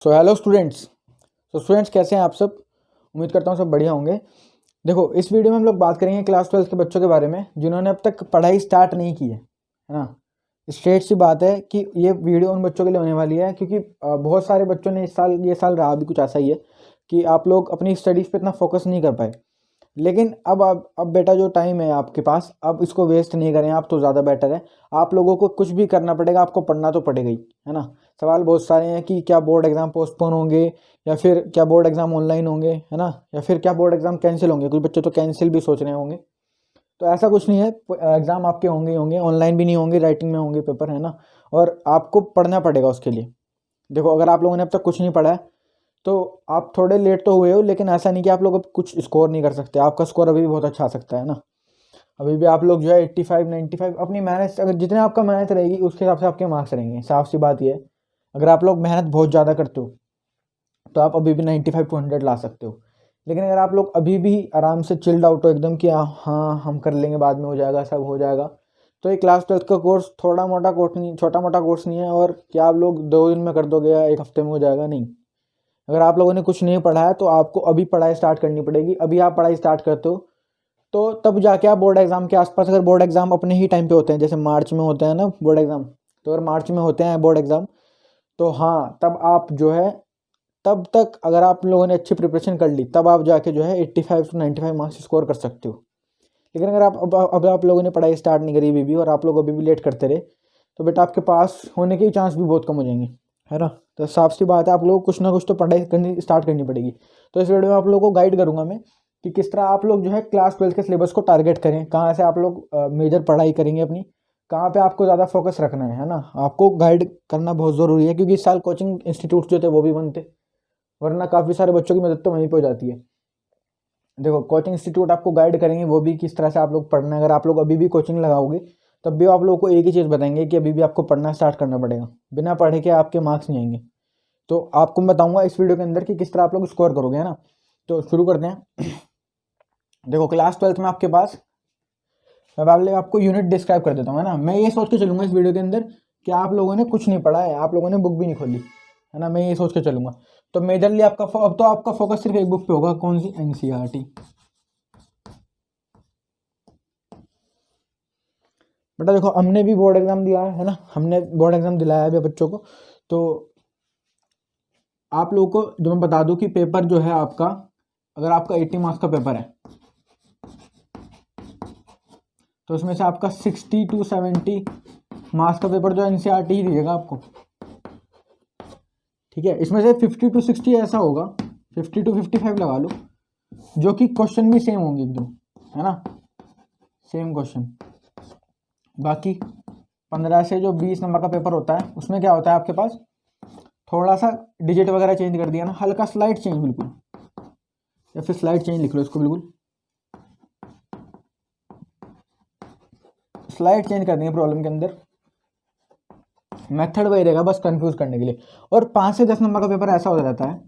So hello students. कैसे हैं आप सब? उम्मीद करता हूँ सब बढ़िया होंगे। देखो, इस वीडियो में हम लोग बात करेंगे क्लास 12 के बच्चों के बारे में जिन्होंने अब तक पढ़ाई स्टार्ट नहीं की है ना। स्ट्रेट सी बात है कि ये वीडियो उन बच्चों के लिए होने वाली है क्योंकि बहुत सारे बच्चों ने ये साल रहा भी कुछ ऐसा ही है कि आप लोग अपनी स्टडीज़ पे इतना फोकस नहीं कर पाए। लेकिन अब बेटा जो टाइम है आपके पास, अब इसको वेस्ट नहीं करें आप, तो ज़्यादा बेटर है। आप लोगों को कुछ भी करना पड़ेगा, आपको पढ़ना तो पड़ेगा ही, है ना। सवाल बहुत सारे हैं कि क्या बोर्ड एग्ज़ाम पोस्टपोन होंगे, या फिर क्या बोर्ड एग्ज़ाम ऑनलाइन होंगे, है ना, या फिर क्या बोर्ड एग्ज़ाम कैंसिल होंगे। कुछ बच्चे तो कैंसिल भी सोच रहे होंगे। तो ऐसा कुछ नहीं है, एग्ज़ाम आपके होंगे ही होंगे, ऑनलाइन भी नहीं होंगे, राइटिंग में होंगे पेपर, है ना। और आपको पढ़ना पड़ेगा उसके लिए। देखो, अगर आप लोगों ने अब तक कुछ नहीं पढ़ा है तो आप थोड़े लेट तो हुए हो, लेकिन ऐसा नहीं कि आप लोग अब कुछ स्कोर नहीं कर सकते। आपका स्कोर अभी भी बहुत अच्छा आ सकता है ना। अभी भी आप लोग जो है 85 95 अपनी मेहनत से, अगर जितने आपका मेहनत रहेगी उसके हिसाब से आपके मार्क्स रहेंगे। साफ सी बात ये है, अगर आप लोग मेहनत बहुत ज़्यादा करते हो तो आप अभी भी 95 टू 100 ला सकते हो। लेकिन अगर आप लोग अभी भी आराम से चिल्ड आउट हो एकदम कि हाँ हम कर लेंगे, बाद में हो जाएगा, सब हो जाएगा, तो ये क्लास 12 का कोर्स थोड़ा मोटा कोर्स नहीं, छोटा मोटा कोर्स नहीं है। और क्या आप लोग 2 दिन में कर दोगे या एक हफ्ते में हो जाएगा? नहीं। अगर आप लोगों ने कुछ नहीं पढ़ा है तो आपको अभी पढ़ाई स्टार्ट करनी पड़ेगी। अभी आप पढ़ाई स्टार्ट करते हो तो तब जाके आप बोर्ड एग्ज़ाम के आसपास, अगर बोर्ड एग्ज़ाम अपने ही टाइम पे होते हैं, जैसे मार्च में होते हैं ना बोर्ड एग्ज़ाम, तो अगर मार्च में होते हैं बोर्ड एग्ज़ाम, तो हाँ तब आप जो है, तब तक अगर आप लोगों ने अच्छी प्रिपरेशन कर ली तब आप जाके जो है 85 टू 95 मार्क्स स्कोर कर सकते हो। लेकिन अगर अब आप लोगों ने पढ़ाई स्टार्ट नहीं करी अभी भी, और आप लोग अभी भी लेट करते रहे, तो बेटा आपके पास होने के चांस भी बहुत कम हो जाएंगे, है ना। तो साफ सी बात है, आप लोगों को कुछ ना कुछ तो पढ़ाई करनी स्टार्ट करनी पड़ेगी। तो इस वीडियो में आप लोगों को गाइड करूंगा मैं कि किस तरह आप लोग जो है क्लास 12 के सिलेबस को टारगेट करें, कहाँ से आप लोग मेजर पढ़ाई करेंगे अपनी, कहाँ पे आपको ज़्यादा फोकस रखना है ना। आपको गाइड करना बहुत ज़रूरी है क्योंकि इस साल कोचिंग इंस्टीट्यूट जो थे वो भी बंद थे, वरना काफ़ी सारे बच्चों की मदद तो वहीं पर हो जाती है। देखो, कोचिंग इंस्टीट्यूट आपको गाइड करेंगे वो भी किस तरह से आप लोग पढ़ना है। अगर आप लोग अभी भी कोचिंग लगाओगे तब भी आप लोगों को एक ही चीज़ बताएंगे कि अभी भी आपको पढ़ना स्टार्ट करना पड़ेगा, बिना पढ़े के आपके मार्क्स नहीं आएंगे। तो आपको मैं बताऊंगा इस वीडियो के अंदर कि किस तरह आप लोग स्कोर करोगे, है ना। तो शुरू करते हैं। देखो, क्लास 12 में आपके पास, मैं पहले आपको यूनिट डिस्क्राइब कर देता हूँ, है ना। मैं ये सोच के चलूंगा इस वीडियो के अंदर कि आप लोगों ने कुछ नहीं पढ़ा है, आप लोगों ने बुक भी नहीं खोली, है ना। मैं ये सोच के चलूंगा। तो मेजरली अब तो आपका फोकस सिर्फ एक बुक पे होगा, कौन सी? एनसीईआरटी। बेटा देखो, हमने भी बोर्ड एग्जाम दिया है ना, हमने बोर्ड एग्जाम दिलाया है अभी बच्चों को। तो आप लोगों को जो मैं बता दूं कि पेपर जो है आपका, अगर आपका 80 मार्क्स का पेपर है तो उसमें से आपका 60 टू 70 मार्क्स का पेपर जो एनसीईआरटी ही दिएगा आपको, ठीक है। इसमें से 50 टू 60 ऐसा होगा, 50 टू 55 लगा लो, जो कि क्वेश्चन भी सेम होंगे एकदम, है ना, सेम क्वेश्चन। बाकी 15 से जो 20 नंबर का पेपर होता है उसमें क्या होता है आपके पास, थोड़ा सा डिजिट वगैरह चेंज कर दिया ना, हल्का स्लाइड चेंज, बिल्कुल, या फिर स्लाइड चेंज लिख लो इसको, बिल्कुल स्लाइड चेंज कर देंगे प्रॉब्लम के अंदर। मेथड वही रहेगा, बस कंफ्यूज करने के लिए। और 5 से 10 नंबर का पेपर ऐसा हो जाता है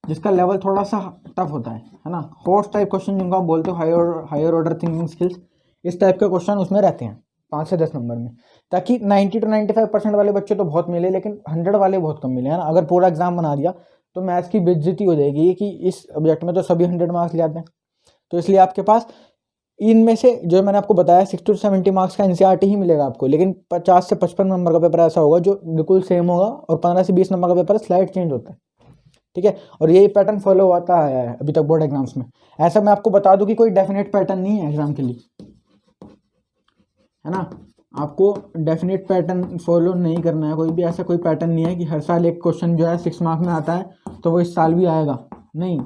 जिसका लेवल थोड़ा सा टफ होता है ना। होर्स टाइप क्वेश्चन जिनको आप बोलते हो, हायर ऑर्डर थिंकिंग स्किल्स, इस टाइप के क्वेश्चन उसमें रहते हैं 5 से 10 नंबर में, ताकि 90 टू 95% वाले बच्चे तो बहुत मिले, लेकिन 100 वाले बहुत कम मिले, है ना। अगर पूरा एग्जाम बना दिया तो मैथ्स की बेइज्जती हो जाएगी कि इस सब्जेक्ट में तो सभी 100 मार्क्स ले आते हैं। तो इसलिए आपके पास इनमें से जो मैंने आपको बताया 60 टू 70 मार्क्स का एनसीईआरटी ही मिलेगा आपको, लेकिन 50 से 55 नंबर का पेपर ऐसा होगा जो बिल्कुल सेम होगा, और 15 से 20 नंबर का पेपर स्लाइड चेंज होता है, ठीक है। और यही पैटर्न फॉलो होता है अभी तक बोर्ड एग्जाम्स में। ऐसा मैं आपको बता दूं कि कोई डेफिनेट पैटर्न नहीं है एग्जाम के लिए, है ना। आपको डेफिनेट पैटर्न फॉलो नहीं करना है, कोई भी ऐसा कोई पैटर्न नहीं है कि हर साल एक क्वेश्चन जो है 6 मार्क्स में आता है तो वो इस साल भी आएगा, नहीं।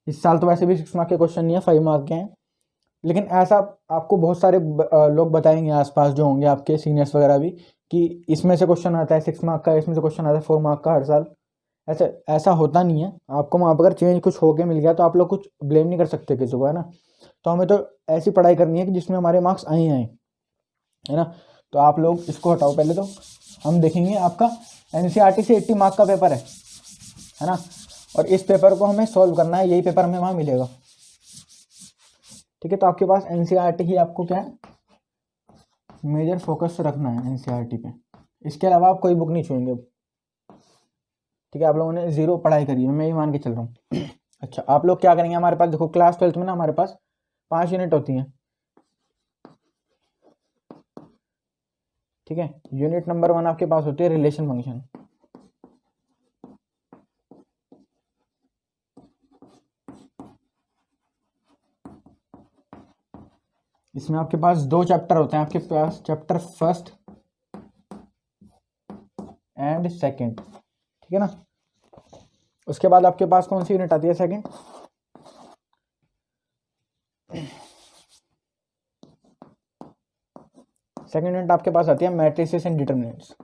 इस साल तो वैसे भी 6 मार्क के क्वेश्चन नहीं है, 5 मार्क के हैं। लेकिन ऐसा आपको बहुत सारे लोग बताएंगे आसपास जो होंगे आपके सीनियर्स वगैरह भी, कि इसमें से क्वेश्चन आता है 6 मार्क का, इसमें से क्वेश्चन आता है 4 मार्क का हर साल। ऐसा ऐसा होता नहीं है। आपको वहाँ पर अगर चेंज कुछ होके मिल गया तो आप लोग कुछ ब्लेम नहीं कर सकते किसी को, है ना। तो हमें तो ऐसी पढ़ाई करनी है कि जिसमें हमारे मार्क्स आए आए, है ना। तो आप लोग इसको हटाओ पहले, तो हम देखेंगे आपका एनसीईआरटी से 80 मार्क का पेपर है ना। और इस पेपर को हमें सॉल्व करना है, यही पेपर हमें वहाँ मिलेगा, ठीक है। तो आपके पास एनसीईआरटी ही आपको क्या है, मेजर फोकस रखना है एनसीईआरटी पे। इसके अलावा आप कोई बुक नहीं छुएंगे। ठीक है, आप लोगों ने 0 पढ़ाई करी है, मैं ये मान के चल रहा हूँ। अच्छा, आप लोग क्या करेंगे, हमारे पास देखो क्लास 12th में ना हमारे पास 5 यूनिट होती हैं। ठीक है, यूनिट नंबर 1 आपके पास होती है रिलेशन फंक्शन। इसमें आपके पास 2 चैप्टर होते हैं, आपके पास चैप्टर फर्स्ट एंड सेकंड। ठीक है ना, उसके बाद आपके पास कौन सी यूनिट आती है, सेकंड। सेकंड यूनिट आपके पास आती है matrices and determinants.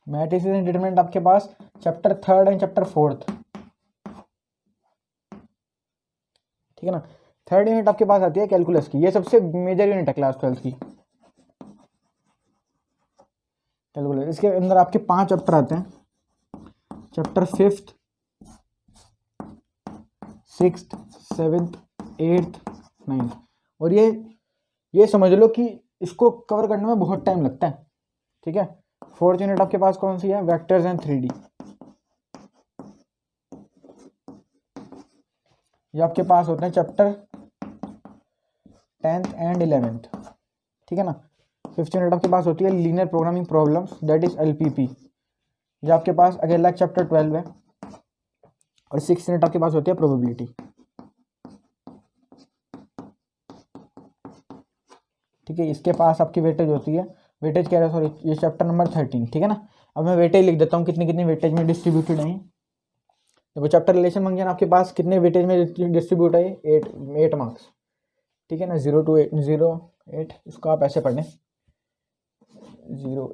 Matrices and determinant आपके पास chapter 3rd and chapter 4th। ठीक है ना, 3rd यूनिट आपके पास आती है कैलकुलस की, ये सबसे मेजर यूनिट है क्लास 12th की, कैलकुलस। इसके अंदर आपके 5 चैप्टर आते हैं, chapter 5th, 6th, 7th, 8th, 9th। और ये समझ लो कि इसको कवर करने में बहुत टाइम लगता है। ठीक है, 4th यूनिट आपके पास कौन सी है, वेक्टर्स एंड 3D। ये आपके पास होते हैं चैप्टर 10th एंड 11th। ठीक है ना, 5th यूनिट आपके पास होती है linear programming problems, that is LPP। ये आपके पास अगला चैप्टर 12 है। और 6th यूनिट आपके पास होती है प्रोबेबिलिटी। ठीक है, इसके पास आपकी वेटेज होती है, वेटेज कह रहा है सॉरी, ये चैप्टर नंबर 13। ठीक है ना, अब मैं वेटेज लिख देता हूँ कितनी कितनी वेटेज में डिस्ट्रीब्यूटेड है। देखो चैप्टर रिलेशन फंक्शन आपके पास कितने वेटेज में डिस्ट्रीब्यूट है, 8 मार्क्स। ठीक है ना, 0 to 8, इसको आप ऐसे पढ़ें 0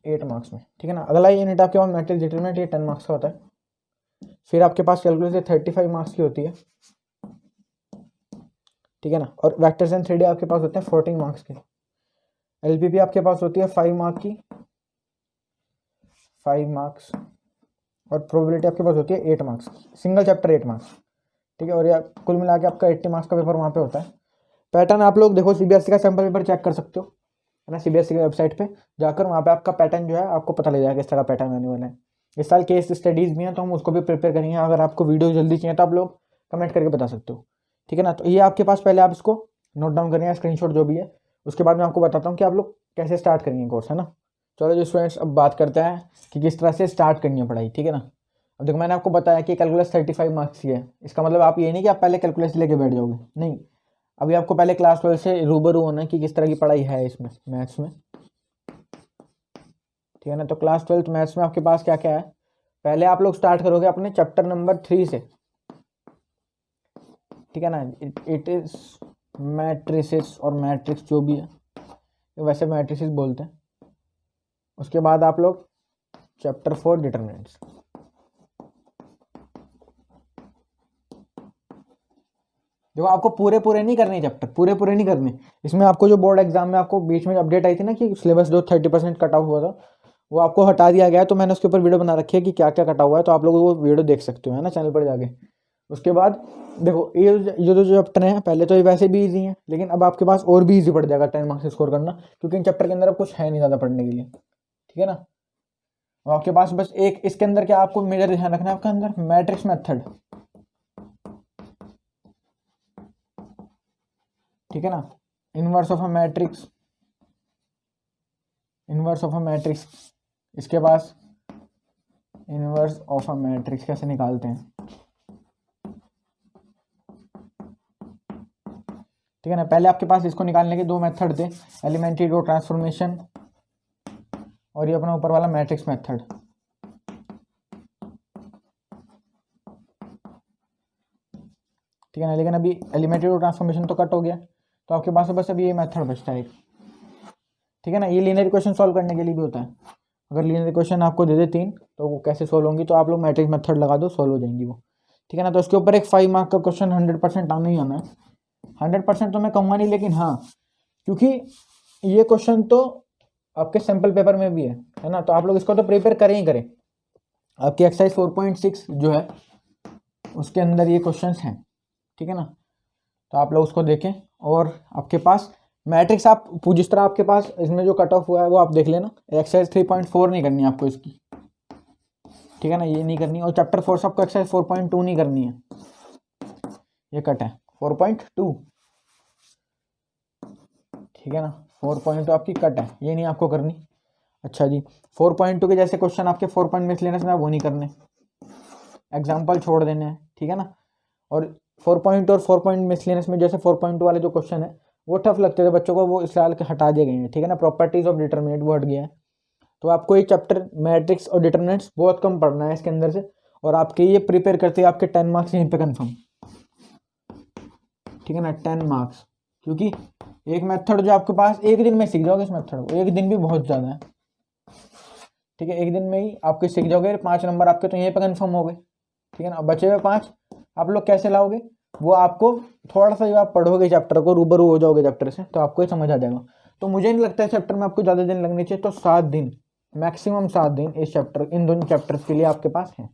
8 मार्क्स में। ठीक है ना, अगला यूनिट आपके पास मैट्रिक्स डिटरमिनेंट, ये 10 मार्क्स का होता है। फिर आपके पास कैलकुलस 35 मार्क्स की होती है। ठीक है ना, और वेक्टर्स एंड 3D आपके पास होते हैं 14 मार्क्स के। LPP आपके पास होती है 5 मार्क की, 5 मार्क्स। और प्रोबेबिलिटी आपके पास होती है 8 मार्क्स की, सिंगल चैप्टर 8 मार्क्स। ठीक है, और ये कुल मिला के आपका 80 मार्क्स का पेपर वहाँ पे होता है। पैटर्न आप लोग देखो CBSE का सैम्पल पेपर चेक कर सकते हो, है ना, CBSE की वेबसाइट पे जाकर, वहाँ पे आपका पैटर्न जो है आपको पता लग जाएगा किस तरह का पैटर्न आने वाला है। इस साल केस स्टडीज़ भी हैं, तो हम उसको भी प्रिपेयर करेंगे। अगर आपको वीडियो जल्दी चाहिए तो आप लोग कमेंट करके बता सकते हो। ठीक है ना, तो ये आपके पास पहले आप इसको नोट डाउन करेंगे, स्क्रीनशॉट जो भी है। उसके बाद मैं आपको बताता हूँ कि आप लोग कैसे स्टार्ट करेंगे कोर्स, है ना। चलो जो स्टूडेंट्स, अब बात करते हैं कि किस तरह से स्टार्ट करनी है पढ़ाई। ठीक है ना, अब देखो मैंने आपको बताया कि कैलकुलस 35 मार्क्स की है। इसका मतलब आप ये नहीं कि आप पहले कैलकुलस लेके बैठ जाओगे, नहीं। अभी आपको पहले क्लास 12 से रूबरू होना है कि किस तरह की पढ़ाई है इसमें, मैथ्स में। ठीक है ना, तो क्लास 12 मैथ्स में आपके पास क्या क्या है, पहले आप लोग स्टार्ट करोगे अपने चैप्टर नंबर 3 से। ठीक है ना, इट इज मैट्रिसेस और मैट्रिक्स जो भी है, वैसे मैट्रिसेस बोलते हैं। उसके बाद आप लोग चैप्टर 4 डिटरमिनेंट्स। देखो आपको पूरे नहीं करने चैप्टर, पूरे नहीं करने। इसमें आपको जो बोर्ड एग्जाम में आपको बीच में अपडेट आई थी ना कि सिलेबस जो 30% कटा हुआ था, वो आपको हटा दिया गया है। तो मैंने उसके ऊपर वीडियो बना रखी है कि क्या क्या कटा हुआ है, तो आप लोग वो वीडियो देख सकते हो, है ना, चैनल पर जाके। उसके बाद देखो ये जो चैप्टर है, पहले तो ये वैसे भी ईजी है, लेकिन अब आपके पास और भी ईजी पड़ जाएगा 10 मार्क्स स्कोर करना, क्योंकि इन चैप्टर के अंदर अब कुछ है नहीं ज़्यादा पढ़ने के लिए। ठीक है ना, अब आपके पास बस एक इसके अंदर क्या आपको मेजर ध्यान रखना है, आपके अंदर मैट्रिक्स मेथड। ठीक है ना, inverse of a matrix, inverse of a matrix. इसके पास इनवर्स ऑफ अ मैट्रिक्स कैसे निकालते हैं। ठीक है ना, पहले आपके पास इसको निकालने के 2 मेथड थे, एलिमेंट्री रो ट्रांसफॉर्मेशन और ये अपना ऊपर वाला मैट्रिक्स मेथड। ठीक है ना, लेकिन अभी एलिमेंट्री रो ट्रांसफॉर्मेशन तो कट हो गया, तो आपके पास बस अभी ये मेथड बचता है एक। ठीक है ना, ये लीनियर इक्वेशन सॉल्व करने के लिए भी होता है। अगर लीनियर इक्वेशन आपको दे दे 3, तो वो कैसे सॉल्व होंगी, तो आप लोग मैट्रिक्स मेथड लगा दो, सॉल्व हो जाएंगी वो। ठीक है ना, तो उसके ऊपर एक 5 मार्क का क्वेश्चन 100% आना ही आना है। 100% तो मैं कहूँगा नहीं, लेकिन हाँ, क्योंकि ये क्वेश्चन तो आपके सैम्पल पेपर में भी है ना, तो आप लोग इसको तो प्रिपेयर करें ही करें। आपकी एक्सरसाइज 4.6 जो है उसके अंदर ये क्वेश्चंस हैं। ठीक है ना। तो आप लोग उसको देखें। और आपके पास मैट्रिक्स आप जिस तरह आपके पास इसमें जो कट ऑफ हुआ है वो आप देख लेना। एक्सरसाइज 3.4 नहीं करनी है आपको इसकी, ठीक है ना, ये नहीं करनी। और चैप्टर 4 से आपको एक्सरसाइज 4.2 नहीं करनी है, ये कट है 4.2, ठीक है ना। 4.2 आपकी कट है, ये नहीं आपको करनी। अच्छा जी, 4.2 के जैसे क्वेश्चन आपके 4 पॉइंट मिसलेनियस में वो नहीं करने, एग्जाम्पल छोड़ देने हैं, ठीक है ना। और 4 और 4 पॉइंट मिसलेनियस में जैसे 4.2 वाले जो क्वेश्चन है वो टफ लगते थे बच्चों को, वो इस साल के हटा दिए गए हैं, ठीक है ना। प्रॉपर्टीज ऑफ डिटरमिनेंट वो हट गया है। तो आपको ये चैप्टर मैट्रिक्स और डिटरमिनेंट्स बहुत कम पढ़ना है इसके अंदर से, और आपके ये प्रिपेयर करते हैं आपके 10 मार्क्स यहीं पे कंफर्म, ठीक है ना, 10 मार्क्स। क्योंकि एक मेथड जो आपके पास एक दिन में सीख जाओगे, इस मेथड को एक दिन भी बहुत ज़्यादा है, ठीक है, एक दिन में ही आपके सीख जाओगे, 5 नंबर आपके तो यहीं पे कंफर्म हो गए, ठीक है ना। बचे हुए 5 आप लोग कैसे लाओगे, वो आपको थोड़ा सा, जब आप पढ़ोगे चैप्टर को, रूबरू हो जाओगे चैप्टर से, तो आपको ये समझ आ जाएगा। तो मुझे नहीं लगता है चैप्टर में आपको ज़्यादा दिन लगने चाहिए, तो 7 दिन, मैक्सिमम 7 दिन इस चैप्टर, इन दोनों चैप्टर्स के लिए आपके पास है,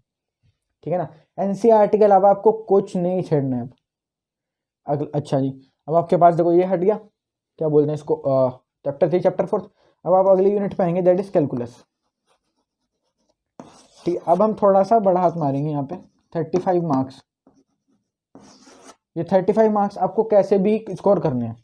ठीक है ना। एनसीईआरटी के अलावा आपको कुछ नहीं छेड़ना है अब। अच्छा जी, अब आपके पास देखो ये हट गया, क्या बोलते हैं इसको, चैप्टर 3 चैप्टर 4। अब आप अगली यूनिट पे आएंगे, दैट इज कैलकुलस, ठीक है। अब हम थोड़ा सा बड़ा हाथ मारेंगे यहाँ पे, 35 मार्क्स। ये 35 मार्क्स आपको कैसे भी स्कोर करने हैं,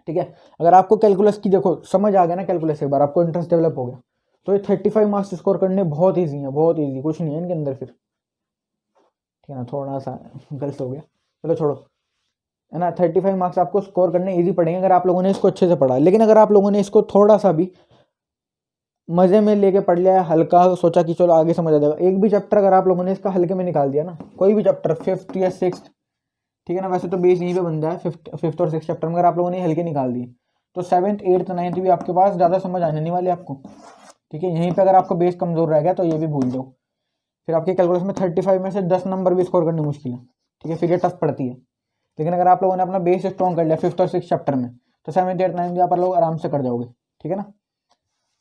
ठीक है। अगर आपको कैलकुलस की देखो समझ आ गया ना, कैलकुलस एक बार आपको इंटरेस्ट डेवलप हो गया, तो ये 35 मार्क्स स्कोर करने बहुत ईजी है, बहुत ईजी, कुछ नहीं है इनके अंदर फिर, ठीक है ना। थोड़ा सा गलत हो गया, चलो छोड़ो, है ना। 35 मार्क्स आपको स्कोर करने ईजी पड़ेंगे अगर आप लोगों ने इसको अच्छे से पढ़ा। लेकिन अगर आप लोगों ने इसको थोड़ा सा भी मजे में लेके पढ़ लिया, हल्का सोचा कि चलो आगे समझ आ जाएगा, एक भी चैप्टर अगर आप लोगों ने इसका हल्के में निकाल दिया ना, कोई भी चैप्टर 5th या 6th, ठीक है ना, वैसे तो बेस यहीं पे बन जाए, 5th और 6th चैप्टर में अगर आप लोगों ने हल्के निकाल दिए, तो 7th 8th 9th भी आपके पास ज़्यादा समझ आने नहीं वाली आपको, ठीक है। यहीं पे अगर आपको बेस कमज़ोर रह गया तो ये भी भूल जाओ, फिर आपके कैलकुलस में 35 में से 10 नंबर भी स्कोर करनी मुश्किल है, ठीक है, फिर ये टफ पड़ती है। लेकिन अगर आप लोगों ने अपना बेस स्ट्रॉन्ग कर लिया 5th और 6th चैप्टर में, तो 7th 8th 9th भी आप लोग आराम से कर जाओगे, ठीक है ना।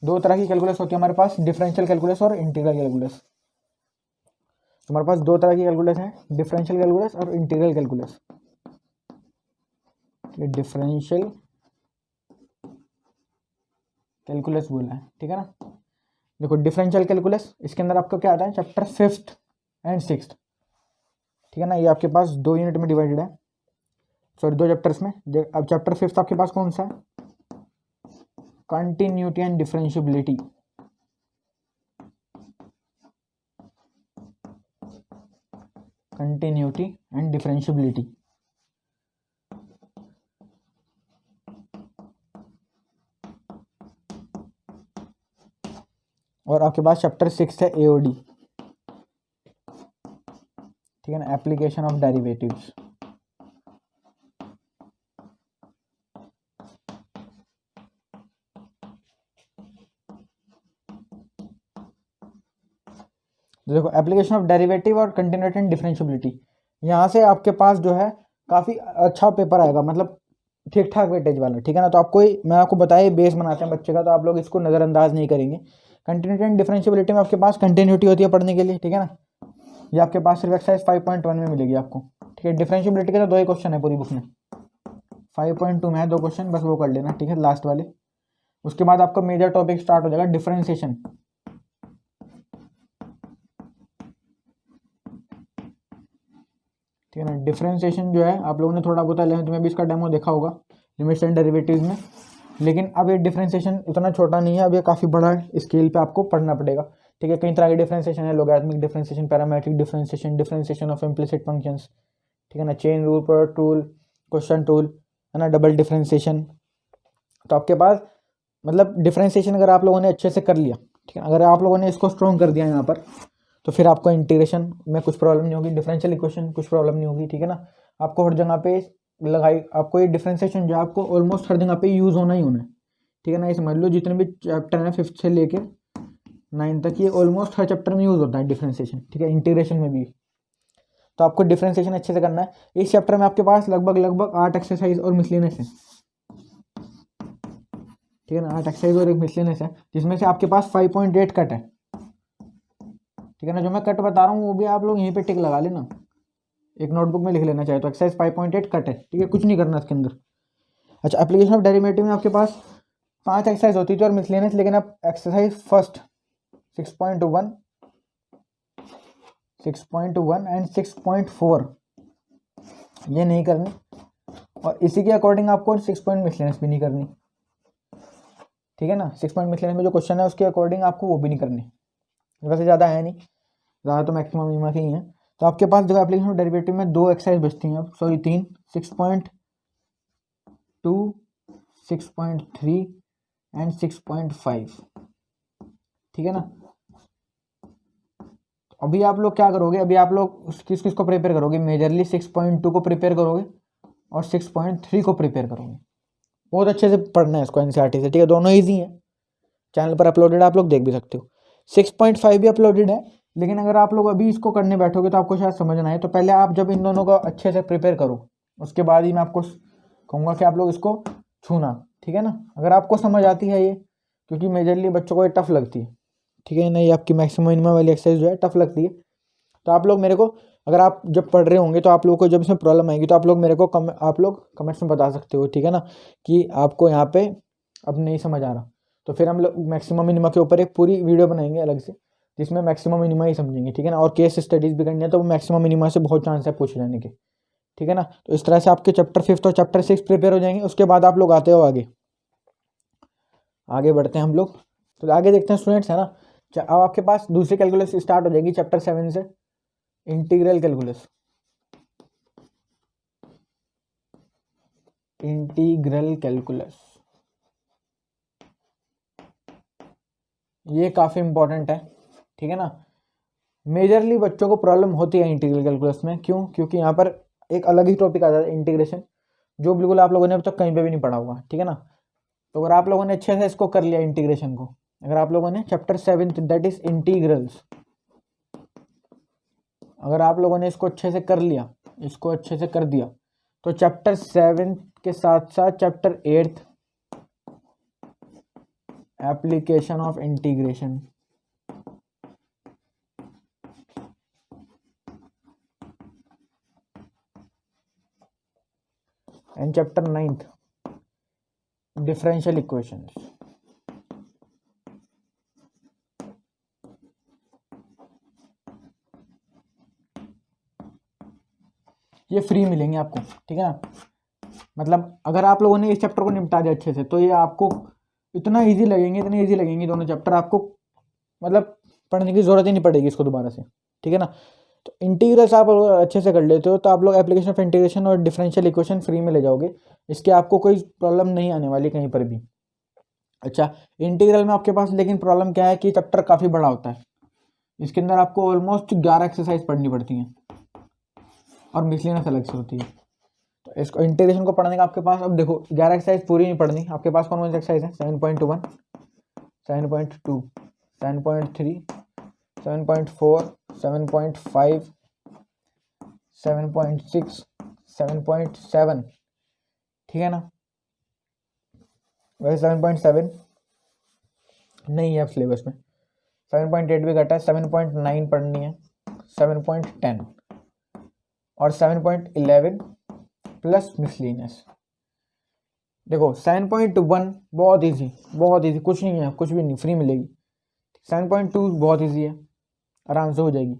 2 तरह की कैलकुलस होती है हमारे पास, डिफरेंशियल कैलकुलस और इंटीग्रल कैलकुलस। हमारे पास 2 तरह की कैलकुलस है, डिफरेंशियल कैलकुलस और इंटीग्रल कैलकुलस। डिफरेंशियल कैलकुलस बोला है, ठीक है ना। देखो डिफरेंशियल कैलकुलस, इसके अंदर आपको क्या आता है, चैप्टर 5th एंड 6th, ठीक है ना। ये आपके पास 2 यूनिट में डिवाइडेड है, सॉरी 2 चैप्टर्स में। अब चैप्टर 5th आपके पास कौन सा है, continuity and differentiability, continuity and differentiability. और आपके पास चैप्टर 6 है एओडी, ठीक है ना, एप्लीकेशन ऑफ डेरिवेटिव्स। देखो एप्लीकेशन ऑफ डेरिवेटिव और कंटिन्यूटी एंड डिफरेंशियबिलिटी, यहाँ से आपके पास जो है काफ़ी अच्छा पेपर आएगा, मतलब ठीक ठाक वेटेज वाला, ठीक है ना। तो आपको मैं आपको बताया बेस बनाते हैं बच्चे का, तो आप लोग इसको नज़रअंदाज नहीं करेंगे। कंटिन्यूटी एंड डिफरेंशियबिलिटी में आपके पास कंटिन्यूटी होती है पढ़ने के लिए, ठीक है ना। ये आपके पास सिर्फ एक्सरसाइज 5.1 में मिलेगी आपको, ठीक है। डिफरेंशियबिलिटी के तो 2 ही क्वेश्चन है पूरी बुक में, 5.2 में है 2 क्वेश्चन, बस वो कर लेना, ठीक है, लास्ट वाले। उसके बाद आपका मेजर टॉपिक स्टार्ट हो जाएगा डिफरेंशिएशन, ठीक है ना। डिफरेंशिएशन जो है आप लोगों ने थोड़ा बहुत 11th में भी इसका डेमो देखा होगा, लिमिट्स एंड डेरिवेटिव्स में। लेकिन अब ये डिफरेंशिएशन उतना छोटा नहीं है, अब ये काफ़ी बड़ा स्केल पे आपको पढ़ना पड़ेगा, ठीक है। कई तरह के डिफरेंशिएशन है, logarithmic differentiation, parametric differentiation, differentiation of implicit functions, ठीक है ना, chain rule, product rule, question tool, है ना, डबल डिफरेंशिएशन। तो आपके पास मतलब डिफरेंशिएशन अगर आप लोगों ने अच्छे से कर लिया, ठीक है, अगर आप लोगों ने इसको स्ट्रॉन्ग कर दिया यहाँ पर, तो फिर आपको इंटीग्रेशन में कुछ प्रॉब्लम नहीं होगी, डिफरेंशियल इक्वेशन कुछ प्रॉब्लम नहीं होगी, ठीक है ना। आपको हर जगह पे लगाई, आपको ये डिफरेंशिएशन जो है आपको ऑलमोस्ट हर जगह पे यूज़ होना ही होना है, ठीक है ना। ये समझ लो जितने भी चैप्टर हैं 5th से लेके 9th तक, ये ऑलमोस्ट हर चैप्टर में यूज़ होता है डिफरेंशिएशन, ठीक है, इंटीग्रेशन में भी। तो आपको डिफरेंशिएशन अच्छे से करना है। इस चैप्टर में आपके पास लगभग 8 एक्सरसाइज और मिसलेनियस है, ठीक है ना, 8 एक्सरसाइज और एक मिसलेनियस है, जिसमें से आपके पास 5.8 कट है, ठीक है ना। जो मैं कट बता रहा हूँ वो भी आप लोग यहीं पे टिक लगा लेना, एक नोटबुक में लिख लेना चाहे तो एक्सरसाइज 5.8 कट है, ठीक है, कुछ नहीं करना इसके अंदर। अच्छा, एप्लीकेशन ऑफ डेरिवेटिव में आपके पास 5 एक्सरसाइज होती थी और मिसलेनियस, लेकिन अब एक्सरसाइज फर्स्ट 6.1, 6.1 एंड 6.4 ये नहीं करनी, और इसी के अकॉर्डिंग आपको 6 पॉइंट मिसलेनियस भी नहीं करनी, ठीक है ना। 6 पॉइंट मिसलेनियस में जो क्वेश्चन है उसके अकॉर्डिंग आपको वो भी नहीं करनी। वैसे ज़्यादा है नहीं, ज़्यादा तो मैक्सिमम मिनिमम के ही है। तो आपके पास जो एप्लीकेशन ऑफ डेरिवेटिव में 2 एक्सरसाइज बचती हैं, सॉरी 3, 6.2, 6.3 एंड 6.5, ठीक है ना। अभी आप लोग क्या करोगे, अभी आप लोग किस किस को प्रिपेयर करोगे, मेजरली 6.2 को प्रिपेयर करोगे और 6.3 को प्रिपेयर करोगे। बहुत अच्छे से पढ़ना है इसको एनसीईआरटी से, ठीक है, दोनों ईजी हैं, चैनल पर अपलोडेड है, आप लोग देख भी सकते हो। 6.5 भी अपलोडेड है, लेकिन अगर आप लोग अभी इसको करने बैठोगे तो आपको शायद समझ ना आए। तो पहले आप जब इन दोनों का अच्छे से प्रिपेयर करो, उसके बाद ही मैं आपको कहूँगा कि आप लोग इसको छूना, ठीक है ना। अगर आपको समझ आती है ये, क्योंकि मेजरली बच्चों को ये टफ लगती है, ठीक है ना, ये आपकी मैक्सिमम मिनिमम वाली एक्सरसाइज जो है टफ लगती है। तो आप लोग मेरे को, अगर आप जब पढ़ रहे होंगे तो आप लोग को जब इसमें प्रॉब्लम आएगी तो आप लोग मेरे को आप लोग कमेंट्स में बता सकते हो, ठीक है ना, कि आपको यहाँ पे अब नहीं समझ आ रहा। तो फिर हम लोग मैक्सिमम मिनिमम के ऊपर एक पूरी वीडियो बनाएंगे अलग से, जिसमें मैक्सिमम मिनिमा ही समझेंगे, ठीक है ना। और केस स्टडीज़ भी करनी है तो वो मैक्सिमम मिनिमा से बहुत चांस है पूछ जाने के, ठीक है ना। तो इस तरह से आपके चैप्टर 5 और चैप्टर 6 प्रिपेयर हो जाएंगे। उसके बाद आप लोग आते हो आगे बढ़ते हैं हम लोग। तो आगे देखते हैं स्टूडेंट्स, है ना। अब आपके पास दूसरी कैलकुलस स्टार्ट हो जाएगी चैप्टर 7 से, इंटीग्रल कैलकुलस। इंटीग्रल कैलकुलस ये काफ़ी इंपॉर्टेंट है, ठीक है ना। मेजरली बच्चों को प्रॉब्लम होती है इंटीग्रल कैलकुलस में, क्यों? क्योंकि यहाँ पर एक अलग ही टॉपिक आता है इंटीग्रेशन, जो बिल्कुल आप लोगों ने अब तक कहीं पे भी नहीं पढ़ा होगा, ठीक है ना। तो अगर आप लोगों ने अच्छे से इसको कर लिया इंटीग्रेशन को, अगर आप लोगों ने चैप्टर 7 दैट इज इंटीग्रल्स, अगर आप लोगों ने इसको अच्छे से कर लिया, इसको अच्छे से कर दिया, तो चैप्टर 7 के साथ साथ chapter 8 application of integration, and chapter 9 differential equations, ये फ्री मिलेंगे आपको, ठीक है ना। मतलब अगर आप लोगों ने इस चैप्टर को निपटा दिया अच्छे से, तो ये आपको इतना इजी लगेंगे, इतने इजी लगेंगे दोनों चैप्टर, आपको मतलब पढ़ने की ज़रूरत ही नहीं पड़ेगी इसको दोबारा से, ठीक है ना। तो इंटीग्रल्स आप अच्छे से कर लेते हो तो आप लोग एप्लीकेशन ऑफ इंटीग्रेशन और डिफरेंशियल इक्वेशन फ्री में ले जाओगे, इसके आपको कोई प्रॉब्लम नहीं आने वाली कहीं पर भी। अच्छा, इंटीग्रल में आपके पास लेकिन प्रॉब्लम क्या है कि चैप्टर काफ़ी बड़ा होता है, इसके अंदर आपको ऑलमोस्ट 11 एक्सरसाइज पढ़नी पड़ती हैं और मिसलेनियस अलग से होती है। तो इसको इंटीग्रेशन को पढ़ने का आपके पास, अब देखो 11 एक्सरसाइज पूरी नहीं पढ़नी, आपके पास कौन कौन सी एक्सरसाइज है, 7.1, 7.2, 7.3, 7.4, 7.5, 7.6, 7.7, ठीक है ना। वैसे 7.7 नहीं है अब सिलेबस में, 7.8 भी घटा है, 7.9 पढ़नी है, 7.10 और 7.11 प्लस मिसलेनियस। देखो 7.1 बहुत इजी, बहुत इजी, कुछ नहीं है, कुछ भी नहीं, फ्री मिलेगी। 7.2 बहुत इजी है, आराम से हो जाएगी।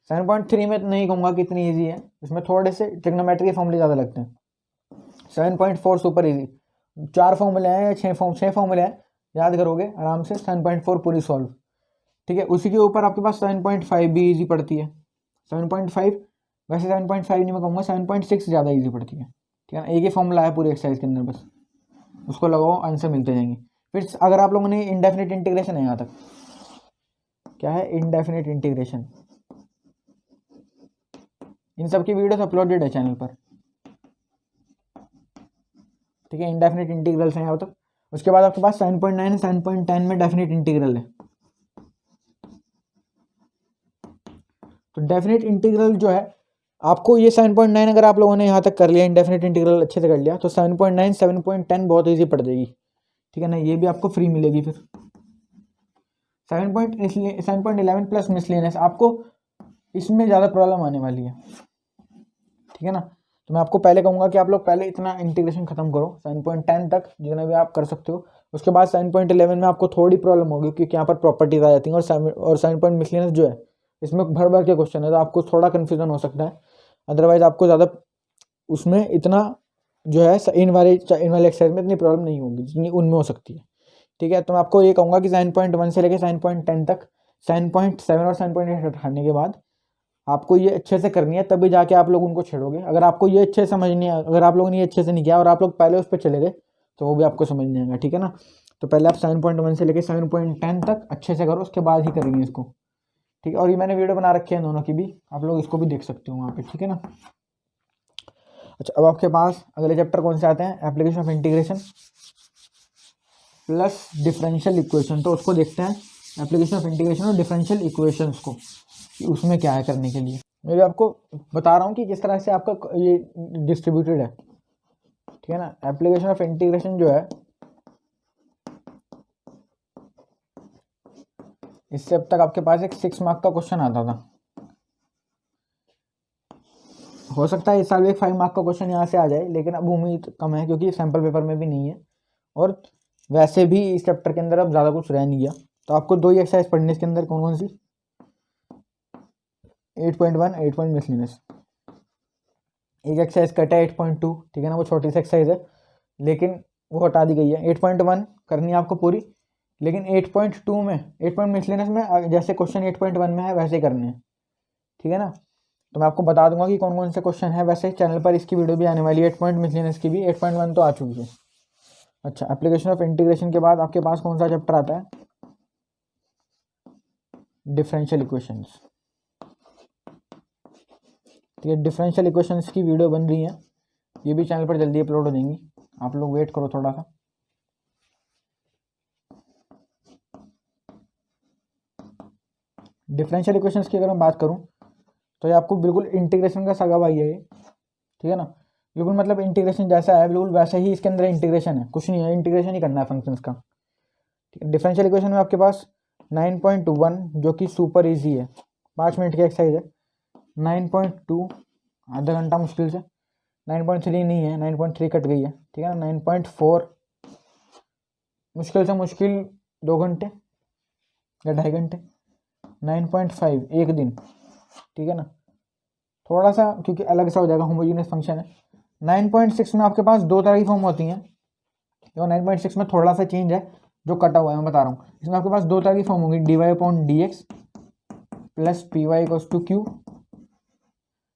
7.3 में तो नहीं कहूँगा कि इतनी इजी है, इसमें थोड़े से ट्रिग्नोमेट्री के फॉर्मूले ज़्यादा लगते हैं। 7.4 सुपर इजी, 4 फॉर्मूले हैं या 6 फॉर्मूले हैं, याद करोगे आराम से 7.4 पूरी सॉल्व, ठीक है। उसी के ऊपर आपके पास 7.5 भी इजी पड़ती है, 7.5 वैसे 7.5 नहीं मैं कहूँगा, 7.6 ज़्यादा इजी पड़ती है, ठीक है ना। एक ही फॉर्मूला है पूरी एक्सरसाइज के अंदर, बस उसको लगाओ, आंसर मिलते जाएंगे। फिर अगर आप लोगों ने इंडेफिनिट इंटीग्रेशन है यहाँ तक, क्या है इंडेफिनिट इंटीग्रेशन, इन सब की वीडियोस अपलोडेड है चैनल पर, ठीक है। इंडेफिनिट इंटीग्रल्स हैं यहाँ तक। उसके बाद आपके पास 7.9 है, 7.10 में डेफिनिट इंटीग्रल है। तो डेफिनिट इंटीग्रल जो है आपको ये 7.9 अगर आप लोगों ने यहाँ तक कर लिया, इंडेफिनिट इंटीग्रल अच्छे से कर लिया, तो 7.9, 7.10 बहुत ईजी पड़ जाएगी, ठीक है ना। ये भी आपको फ्री मिलेगी। फिर 7.11 प्लस मिसलेनियस, आपको इसमें ज़्यादा प्रॉब्लम आने वाली है, ठीक है ना। तो मैं आपको पहले कहूँगा कि आप लोग पहले इतना इंटीग्रेशन खत्म करो 7.10 तक जितना भी आप कर सकते हो। उसके बाद 7.11 में आपको थोड़ी प्रॉब्लम होगी क्योंकि यहाँ पर प्रॉपर्टीज आ जाती हैं और 7 पॉइंट मिसलेनियस जो है इसमें भर भर के क्वेश्चन है, तो आपको थोड़ा कन्फ्यूजन हो सकता है। अदरवाइज आपको ज़्यादा उसमें इतना जो है इन वाले एक्सरसाइज में इतनी प्रॉब्लम नहीं होगी जितनी उनमें हो सकती है। ठीक है, तो मैं आपको ये कहूँगा कि 7.1 से लेकर 7.10 तक 7.7 और 7.8 हटाने के बाद आपको ये अच्छे से करनी है, तभी जाके आप लोग उनको छेड़ोगे। अगर आपको ये अच्छे से समझ नहीं है, अगर आप लोगों ने ये अच्छे से नहीं किया और आप लोग पहले उस पर चले गए तो वो भी आपको समझ नहीं आएगा। ठीक है ना, तो पहले आप 7.1 से लेकर 7.10 तक अच्छे से करो, उसके बाद ही करेंगे इसको। ठीक है, और ये मैंने वीडियो बना रखी है दोनों की भी, आप लोग इसको भी देख सकते हो वहाँ पे। ठीक है ना। अच्छा, अब आपके पास अगले चैप्टर कौन से आते हैं, application of integration plus differential equation. तो उसको देखते हैं, एप्लीकेशन ऑफ इंटीग्रेशन और डिफरेंशियल इक्वेशंस को, कि उसमें क्या है करने के लिए। मैं भी आपको बता रहा हूँ कि किस तरह से आपका ये डिस्ट्रीब्यूटेड है। ठीक है ना, एप्लीकेशन ऑफ इंटीग्रेशन जो है इससे अब तक आपके पास एक 6 मार्क का क्वेश्चन आता था। हो सकता है इस साल भी एक 5 मार्क का क्वेश्चन यहाँ से आ जाए, लेकिन अब उम्मीद कम है क्योंकि सैम्पल पेपर में भी नहीं है और वैसे भी इस चैप्टर के अंदर अब ज़्यादा कुछ रह नहीं गया। तो आपको 2 ही एक्सरसाइज पढ़नी इसके अंदर, कौन कौन सी, 8.1 8 पॉइंट मिसलिनियस। एक एक्सरसाइज कटा है 8.2, ठीक है ना, वो छोटी सी एक्सरसाइज है लेकिन वो हटा दी गई है। 8.1 करनी है आपको पूरी, लेकिन 8.2 में 8 पॉइंट मिसलिनियस में जैसे क्वेश्चन 8.1 में है वैसे करने हैं। ठीक है ना, तो मैं आपको बता दूंगा कि कौन कौन से क्वेश्चन है। वैसे चैनल पर इसकी वीडियो भी आने वाली है 8 पॉइंट मिसलिनियस की भी, 8.1 तो आ चुकी है। अच्छा, एप्लीकेशन ऑफ इंटीग्रेशन के बाद आपके पास कौन सा चैप्टर आता है, डिफरेंशियल इक्वेशंस। ठीक है, डिफरेंशियल इक्वेशंस की वीडियो बन रही है, ये भी चैनल पर जल्दी अपलोड हो जाएंगी, आप लोग वेट करो थोड़ा सा। डिफरेंशियल इक्वेशंस की अगर मैं बात करूं तो ये आपको बिल्कुल इंटीग्रेशन का सगा भाई है ये। ठीक है ना, बिल्कुल मतलब इंटीग्रेशन जैसा है बिल्कुल वैसा ही इसके अंदर इंटीग्रेशन है, कुछ नहीं है, इंटीग्रेशन ही करना है फंक्शंस का। ठीक है, डिफरेंशियल इक्वेशन में आपके पास 9.1 जो कि सुपर इजी है, 5 मिनट की एक्सरसाइज है। 9.2 आधा घंटा मुश्किल से, 9.3 नहीं है, 9.3 कट गई है। ठीक है ना, 9.4 मुश्किल से मुश्किल 2 घंटे या 2.5 घंटे। 9.5 एक दिन। ठीक है ना, थोड़ा सा क्योंकि अलग सा हो जाएगा, होमोजीनियस फंक्शन है। 9.6 में आपके पास 2 तरह की फॉर्म होती हैं, तो 9.6 में थोड़ा सा चेंज है जो कटा हुआ है, मैं बता रहा हूँ। इसमें आपके पास 2 तरह की फॉर्म होगी, dy/dx प्लस py=q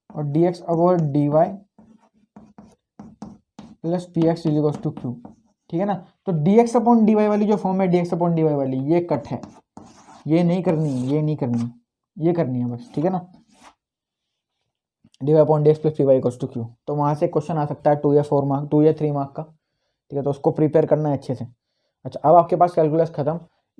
और dx/dy प्लस px=q। ठीक है ना, तो dx/dy वाली जो फॉर्म है, dx/dy वाली ये कट है, ये नहीं करनी है, ये नहीं करनी, ये करनी है बस। ठीक है ना, dy/dx प्लस py=q। तो वहाँ से क्वेश्चन आ सकता है 2 या 4 मार्क, 2 या 3 मार्क का। ठीक है, तो उसको प्रिपेयर करना है अच्छे से। अच्छा, अब आपके पास कैलकुलस खत्म।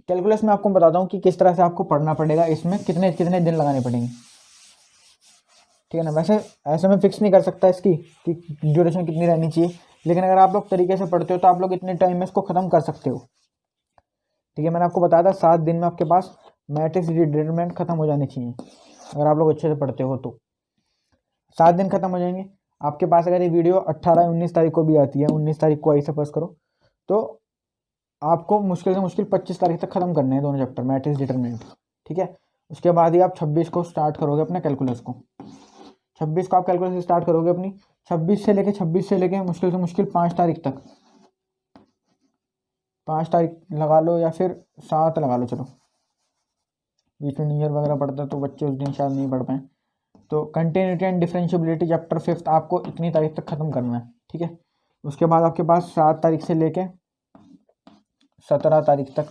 कैलकुलस में आपको बताता हूँ कि किस तरह से आपको पढ़ना पड़ेगा, इसमें कितने कितने दिन लगाने पड़ेंगे। ठीक है ना, वैसे ऐसे में फिक्स नहीं कर सकता इसकी कि ड्यूरेशन कितनी रहनी चाहिए, लेकिन अगर आप लोग तरीके से पढ़ते हो तो आप लोग इतने टाइम में इसको ख़त्म कर सकते हो। ठीक है, मैंने आपको बताया था 7 दिन में आपके पास मैट्रिक्स डिटरमिनेंट खत्म हो जाने चाहिए, अगर आप लोग अच्छे से पढ़ते हो तो 7 दिन खत्म हो जाएंगे आपके पास। अगर ये वीडियो 18-19 तारीख को भी आती है, 19 तारीख को आई सपोज करो, तो आपको मुश्किल से मुश्किल 25 तारीख तक खत्म करने हैं दोनों चैप्टर मैट्रिक्स डिटरमिनेंट। ठीक है, उसके बाद ही आप 26 को स्टार्ट करोगे अपने कैलकुलस को। 26 को आप कैलकुलस स्टार्ट करोगे अपनी, 26 से लेके मुश्किल से मुश्किल 5 तारीख तक, 5 तारीख लगा लो या फिर 7 लगा लो, चलो बीच में न्यू ईयर वगैरह पड़ता है तो बच्चे उस दिन शायद नहीं पढ़ पाए। तो कंटिन्यूटी एंड डिफरेंशिएबिलिटी चैप्टर 5 आपको इतनी तारीख तक खत्म करना है। ठीक है, उसके बाद आपके पास 7 तारीख से लेके 17 तारीख तक,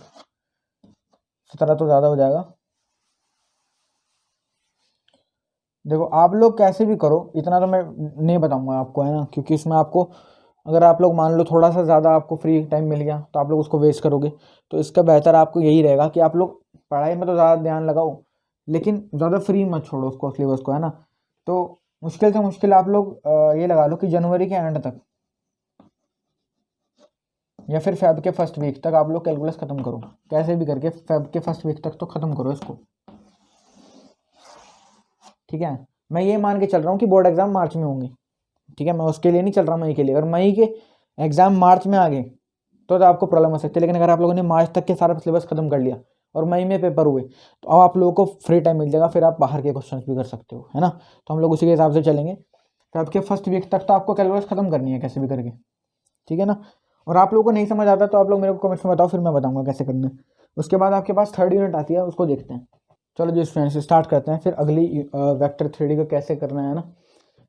17 तो ज़्यादा हो जाएगा। देखो आप लोग कैसे भी करो, इतना तो मैं नहीं बताऊंगा आपको, है ना, क्योंकि इसमें आपको अगर आप लोग मान लो थोड़ा सा ज़्यादा आपको फ्री टाइम मिल गया तो आप लोग उसको वेस्ट करोगे। तो इसका बेहतर आपको यही रहेगा कि आप लोग पढ़ाई में तो ज़्यादा ध्यान लगाओ, लेकिन ज़्यादा फ्री मत छोड़ो उसको, सिलेबस को, है ना। तो मुश्किल से मुश्किल आप लोग ये लगा लो कि जनवरी के एंड तक या फिर फेब के फर्स्ट वीक तक आप लोग कैलकुलस खत्म करो, कैसे भी करके फेब के फर्स्ट वीक तक तो खत्म करो इसको। ठीक है, मैं ये मान के चल रहा हूँ कि बोर्ड एग्जाम मार्च में होंगे, ठीक है, मैं उसके लिए नहीं चल रहा मई के लिए। अगर मई के एग्जाम मार्च में आ गए तो आपको प्रॉब्लम हो सकती है, लेकिन अगर आप लोगों ने मार्च तक के सारा सिलेबस खत्म कर लिया और मई में पेपर हुए तो अब आप लोगों को फ्री टाइम मिल जाएगा, फिर आप बाहर के क्वेश्चन भी कर सकते हो, है ना। तो हम लोग उसी के हिसाब से चलेंगे। तो आपके फर्स्ट वीक तक तो आपको कैलकुलस खत्म करनी है कैसे भी करके, ठीक है ना। और आप लोगों को नहीं समझ आता तो आप लोग मेरे को कमेंट्स में बताओ, फिर मैं बताऊंगा कैसे करना है। उसके बाद आपके पास थर्ड यूनिट आती है, उसको देखते हैं। चलो जी स्टूडेंट्स स्टार्ट करते हैं फिर अगली वेक्टर 3D को कैसे करना है ना।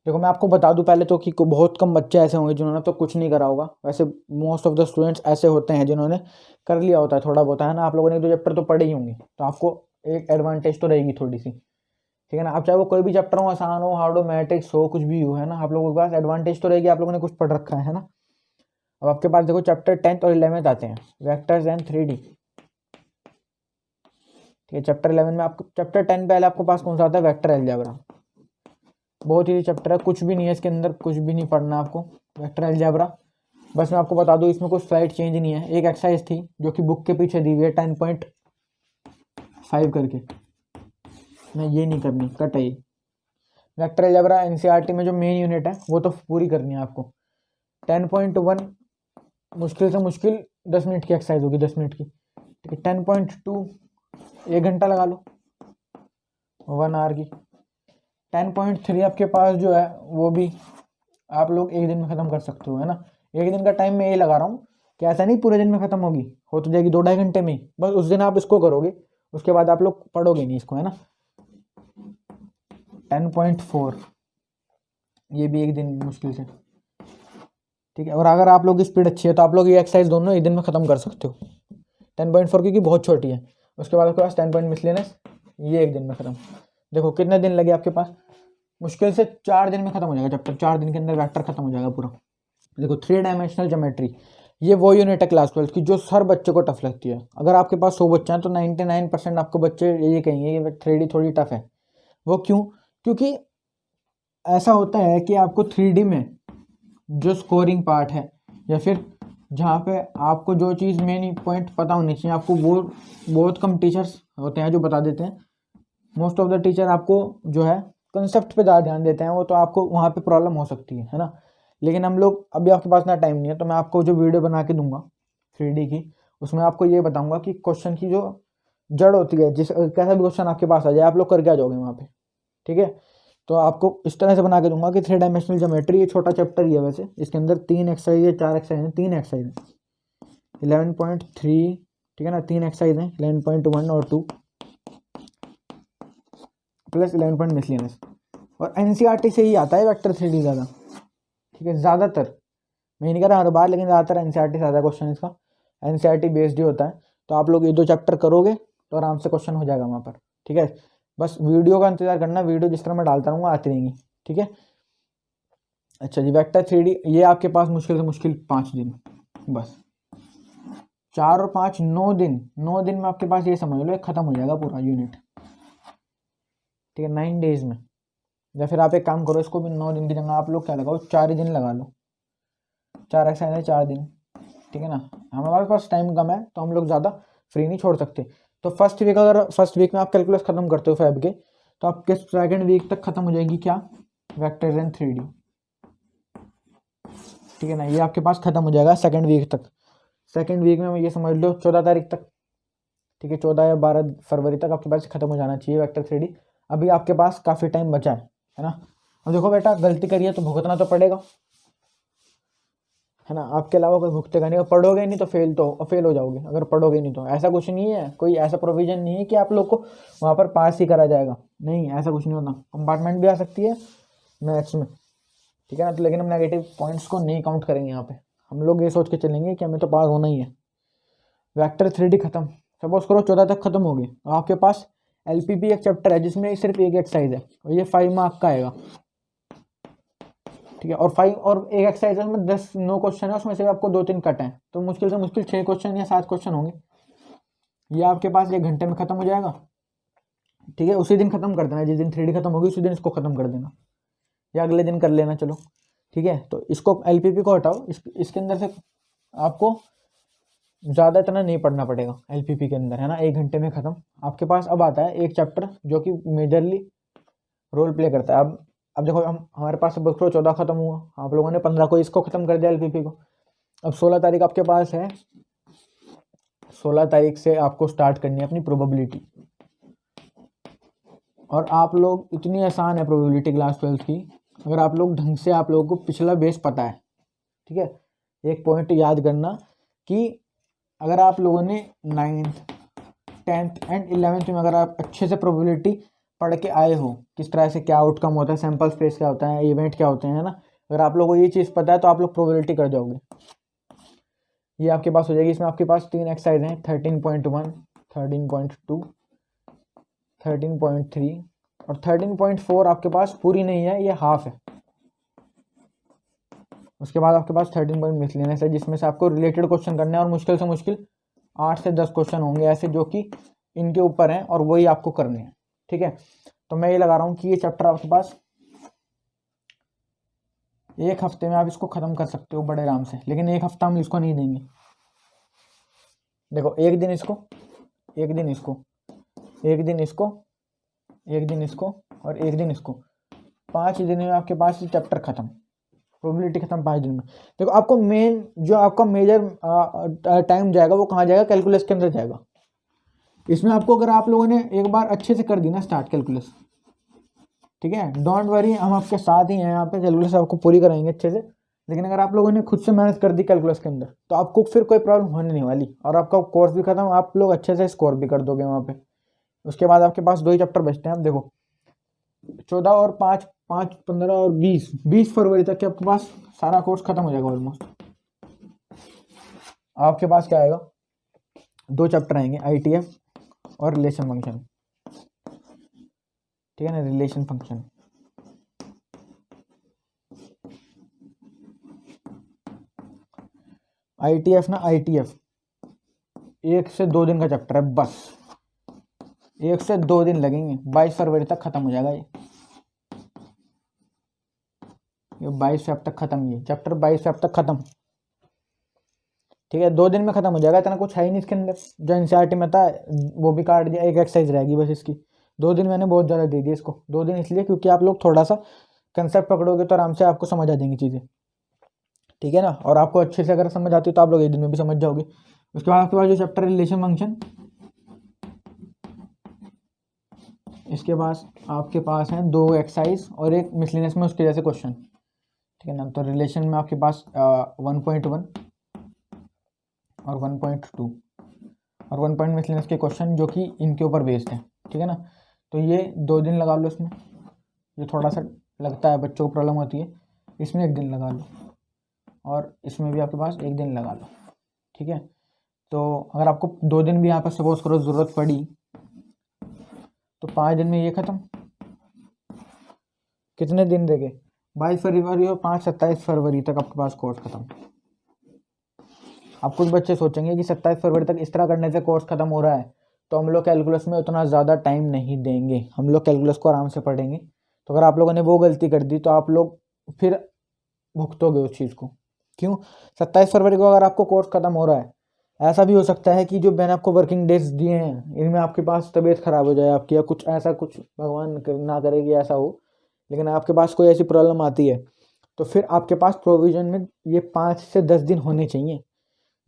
देखो मैं आपको बता दूं पहले तो कि बहुत कम बच्चे ऐसे होंगे जिन्होंने तो कुछ नहीं करा होगा। वैसे मोस्ट ऑफ द स्टूडेंट्स ऐसे होते हैं जिन्होंने कर लिया होता है थोड़ा बहुत, है ना। आप लोगों ने 2 चैप्टर तो पढ़े ही होंगे, तो आपको एक एडवांटेज तो रहेगी थोड़ी सी, ठीक है ना। अब चाहे वो कोई भी चैप्टर हो, आसान हो, हार्ड हो, मैट्रिक्स हो, कुछ भी हो, है ना, आप लोगों के पास एडवांटेज तो रहेगी, आप लोगों ने कुछ पढ़ रखा है ना। अब आपके पास देखो चैप्टर 10th और 11th आते हैं, वेक्टर्स एंड 3D। ठीक है, चैप्टर 11 में आपको चैप्टर 10 पहले आपके पास कौन सा आता है, वेक्टर अलजेब्रा। बहुत ही चैप्टर है, कुछ भी नहीं है इसके अंदर, कुछ भी नहीं पढ़ना आपको, वेक्टर अलजेब्रा। बस मैं आपको बता दूं इसमें कुछ स्लाइड चेंज नहीं है। एक एक्सरसाइज थी जो कि बुक के पीछे दी हुई है 10.5 करके, मैं ये नहीं करनी, कट है। वेक्टर अलजेब्रा एनसीईआरटी में जो मेन यूनिट है वो तो पूरी करनी है आपको। 10.1 मुश्किल से मुश्किल 10 मिनट की एक्सरसाइज होगी, 10 मिनट की, ठीक है। 10.2 1 घंटा लगा लो, 1 आवर की। 10.3 आपके पास जो है वो भी आप लोग एक दिन में ख़त्म कर सकते हो, है ना। एक दिन का टाइम मैं ये लगा रहा हूँ कि ऐसा नहीं पूरे दिन में ख़त्म होगी, हो तो जाएगी 2-2.5 घंटे में ही। बस उस दिन आप इसको करोगे, उसके बाद आप लोग पढ़ोगे नहीं इसको, है ना। 10.4 ये भी एक दिन मुश्किल से, ठीक है। और अगर आप लोग की स्पीड अच्छी है तो आप लोग ये एक्सरसाइज दोनों एक दिन में ख़त्म कर सकते हो। 10.4 क्योंकि बहुत छोटी है। उसके बाद आपके पास 10 मिसलेनियस, ये एक दिन में ख़त्म। देखो कितने दिन लगे आपके पास, मुश्किल से 4 दिन में खत्म हो जाएगा चैप्टर, 4 दिन के अंदर वेक्टर खत्म हो जाएगा पूरा। देखो 3 डायमेंशनल ज्योमेट्री, ये वो यूनिट है क्लास 12 की जो हर बच्चे को टफ लगती है। अगर आपके पास 100 बच्चे हैं तो 99% आपको बच्चे ये कहेंगे कि 3D थोड़ी टफ है। वो क्यों, क्योंकि ऐसा होता है कि आपको 3D में जो स्कोरिंग पार्ट है या फिर जहाँ पे आपको जो चीज़ मेन पॉइंट पता होनी चाहिए आपको, वो बहुत कम टीचर्स होते हैं जो बता देते हैं। मोस्ट ऑफ द टीचर आपको जो है कंसेप्ट पे ज़्यादा ध्यान देते हैं, वो तो आपको वहाँ पे प्रॉब्लम हो सकती है ना। लेकिन हम लोग अभी आपके पास ना टाइम नहीं है, तो मैं आपको जो वीडियो बना के दूंगा 3D की, उसमें आपको ये बताऊंगा कि क्वेश्चन की जो जड़ होती है, जिस कैसा भी क्वेश्चन आपके पास आ जाए आप लोग करके आ जाओगे वहाँ पे, ठीक है। तो आपको इस तरह से बना के दूंगा कि 3 डायमेंशनल ज्योमेट्री, ये छोटा चैप्टर ही है वैसे, इसके अंदर 3 एक्सरसाइज है, 4 एक्सरसाइज है, 3 एक्सरसाइज है। 11.3, ठीक है ना, 3 एक्सरसाइज है, 11.1 और 2 प्लस 11 मिसलेनियस। और एनसीईआरटी से ही आता है वेक्टर 3D ज़्यादा, ठीक है। ज़्यादातर, मैं नहीं कह रहा हर बार, लेकिन ज़्यादातर एनसीईआरटी से आता है क्वेश्चन इसका, एनसीईआरटी बेस्ड ही होता है। तो आप लोग ये 2 चैप्टर करोगे तो आराम से क्वेश्चन हो जाएगा वहाँ पर, ठीक है। बस वीडियो का इंतजार करना, वीडियो जिस तरह मैं डालता रहूँगा आती रहेंगी, ठीक है। अच्छा जी, वेक्टर 3D ये आपके पास मुश्किल से मुश्किल 5 दिन, बस 4 और 5 9 दिन, 9 दिन में आपके पास ये समझ लो ख़त्म हो जाएगा पूरा यूनिट, ठीक है, 9 डेज में। या फिर आप एक काम करो, इसको भी 9 दिन की जगह आप लोग क्या लगाओ, 4 ही दिन लगा लो, 4 एक्सरसाइज है 4 दिन, ठीक है ना। हमारे पास टाइम कम है तो हम लोग ज़्यादा फ्री नहीं छोड़ सकते। तो फर्स्ट वीक, अगर फर्स्ट वीक में आप कैलकुलस खत्म करते हो फैब के, तो आपके सेकंड वीक तक खत्म हो जाएगी क्या, वेक्टर्स एंड 3D, ठीक है ना। ये आपके पास खत्म हो जाएगा सेकंड वीक तक। सेकंड वीक में ये समझ लो 14 तारीख तक, ठीक है, 14 या 12 फरवरी तक आपके पास खत्म हो जाना चाहिए वेक्टर 3D। अभी आपके पास काफ़ी टाइम बचा है ना। अब देखो बेटा, गलती करिए तो भुगतना तो पड़ेगा, है ना। आपके अलावा कोई भुगतेगा नहीं, और पढ़ोगे नहीं तो फेल हो जाओगे अगर पढ़ोगे नहीं तो। ऐसा कुछ नहीं है, कोई ऐसा प्रोविजन नहीं है कि आप लोग को वहाँ पर पास ही करा जाएगा, नहीं, ऐसा कुछ नहीं होता। कंपार्टमेंट भी आ सकती है मैथ्स में, ठीक है ना। तो लेकिन हम नेगेटिव पॉइंट्स को नहीं काउंट करेंगे यहाँ पे, हम लोग ये सोच के चलेंगे कि हमें तो पास होना ही है। वेक्टर 3D खत्म, सपोज करो 14 तक खत्म हो गई, आपके पास LPP एक चैप्टर है जिसमें सिर्फ एक एक्सरसाइज है, और ये 5 मार्क का आएगा, ठीक है। और 5 और एक एक्सरसाइज है उसमें 10 9 क्वेश्चन है, उसमें से आपको 2-3 कट हैं, तो मुश्किल से मुश्किल 6 क्वेश्चन या 7 क्वेश्चन होंगे। ये आपके पास 1 घंटे में खत्म हो जाएगा, ठीक है। उसी दिन खत्म कर देना, जिस दिन 3D खत्म होगी उसी दिन इसको खत्म कर देना, या अगले दिन कर लेना, चलो ठीक है। तो इसको LPP को हटाओ, इसके अंदर से आपको ज़्यादा इतना नहीं पढ़ना पड़ेगा LPP के अंदर, है ना। 1 घंटे में ख़त्म। आपके पास अब आता है एक चैप्टर जो कि मेजरली रोल प्ले करता है। अब अब देखो हमारे पास बुक 14 खत्म हुआ, आप लोगों ने 15 को इसको खत्म कर दिया एलपीपी को। अब 16 तारीख आपके पास है, 16 तारीख से आपको स्टार्ट करनी है अपनी प्रोबेबिलिटी। और आप लोग, इतनी आसान है प्रोबेबिलिटी क्लास 12 की, अगर आप लोग ढंग से, आप लोगों को पिछला बेस पता है, ठीक है। एक पॉइंट याद करना कि अगर आप लोगों ने 9th 10th एंड 11th में अगर आप अच्छे से प्रोबेबिलिटी पढ़ के आए हो, किस तरह से क्या आउटकम होता है, सैंपल स्पेस क्या होता है, इवेंट क्या होते हैं, है ना, अगर आप लोगों को ये चीज़ पता है तो आप लोग प्रोबेबिलिटी कर जाओगे। ये आपके पास हो जाएगी। इसमें आपके पास 3 एक्सरसाइज हैं, 13.1, 13.2, 13.3 और 13.4 आपके पास पूरी नहीं है, ये हाफ है। उसके बाद आपके पास 13 पॉइंट मिसलेनियस है, जिसमें से आपको रिलेटेड क्वेश्चन करने हैं और मुश्किल से मुश्किल 8 से 10 क्वेश्चन होंगे ऐसे जो कि इनके ऊपर हैं और वही आपको करने हैं, ठीक है। तो मैं ये लगा रहा हूँ कि ये चैप्टर आपके पास 1 हफ्ते में आप इसको ख़त्म कर सकते हो बड़े आराम से, लेकिन 1 हफ्ता हम इसको नहीं देंगे। देखो, एक दिन इसको, एक दिन इसको, एक दिन इसको, एक दिन इसको और एक दिन इसको, 5 दिन में आपके पास ये चैप्टर खत्म, प्रोबेबिलिटी खत्म 5 दिन में। देखो, आपको मेन जो आपका मेजर टाइम जाएगा वो कहाँ जाएगा, कैलकुलस के अंदर जाएगा। इसमें आपको, अगर आप लोगों ने एक बार अच्छे से कर दी ना स्टार्ट कैलकुलस, ठीक है, डोंट वरी, हम आपके साथ ही हैं यहाँ पे, कैलकुलस आपको पूरी कराएंगे अच्छे से। लेकिन अगर आप लोगों ने खुद से मेहनत कर दी कैलकुलस के अंदर तो आपको फिर कोई प्रॉब्लम होने नहीं वाली, और आपका कोर्स भी खत्म, आप लोग अच्छे से स्कोर भी कर दोगे वहाँ पे। उसके बाद आपके पास 2 ही चैप्टर बचते हैं। अब देखो, 14 और 5, 5, 15 और 20 फरवरी तक के आपके पास सारा कोर्स खत्म हो जाएगा ऑलमोस्ट। आपके पास क्या आएगा, 2 चैप्टर आएंगे, आईटीएफ और रिलेशन फंक्शन, ठीक है ना, रिलेशन फंक्शन। आईटीएफ ना, आईटीएफ 1 से 2 दिन का चैप्टर है बस, 1 से 2 दिन लगेंगे, 22 फरवरी तक खत्म हो जाएगा ये 22 फेब तक खत्म, ये चैप्टर 22 फेब तक खत्म, ठीक है। 2 दिन में खत्म हो जाएगा, इतना कुछ है ही नहीं इसके अंदर। जो एनसीईआरटी में था वो भी काट दिया, एक एक्सरसाइज रहेगी बस इसकी। 2 दिन मैंने बहुत ज़्यादा दे दिया इसको, 2 दिन इसलिए क्योंकि आप लोग थोड़ा सा कंसेप्ट पकड़ोगे तो आराम से आपको समझ आ जाएंगी चीज़ें, ठीक है ना। और आपको अच्छे से अगर समझ आती है तो आप लोग 1 दिन में भी समझ जाओगे। उसके बाद आपके पास जो चैप्टर रिलेशन फंक्शन, इसके पास आपके पास हैं 2 एक्सरसाइज और एक मिसलेनियस में उसके जैसे क्वेश्चन, ठीक है ना। तो रिलेशन में आपके पास 1.1 और 1.2 और 1 पॉइंट मिसलेनियस के क्वेश्चन जो कि इनके ऊपर बेस्ड हैं, ठीक है ना। तो ये 2 दिन लगा लो इसमें, ये थोड़ा सा लगता है बच्चों को प्रॉब्लम होती है, इसमें 1 दिन लगा लो और इसमें भी आपके पास 1 दिन लगा लो, ठीक है। तो अगर आपको 2 दिन भी यहाँ पर सपोज करो ज़रूरत पड़ी तो 5 दिन में ये ख़त्म। कितने दिन देंगे, 22 फरवरी और 5, 27 फरवरी तक आपके पास कोर्स खत्म। अब कुछ बच्चे सोचेंगे कि 27 फरवरी तक इस तरह करने से कोर्स खत्म हो रहा है तो हम लोग कैलकुलस में उतना ज़्यादा टाइम नहीं देंगे, हम लोग कैलकुलस को आराम से पढ़ेंगे। तो अगर आप लोगों ने वो गलती कर दी तो आप लोग फिर भुगतोगे उस चीज़ को। क्यों, 27 फरवरी को अगर आपको कोर्स खत्म हो रहा है, ऐसा भी हो सकता है कि जो मैंने आपको वर्किंग डेज दिए हैं इनमें आपके पास तबीयत ख़राब हो जाए आपकी, या कुछ ऐसा, कुछ भगवान ना करे कि ऐसा हो, लेकिन आपके पास कोई ऐसी प्रॉब्लम आती है तो फिर आपके पास प्रोविज़न में ये 5 से 10 दिन होने चाहिए।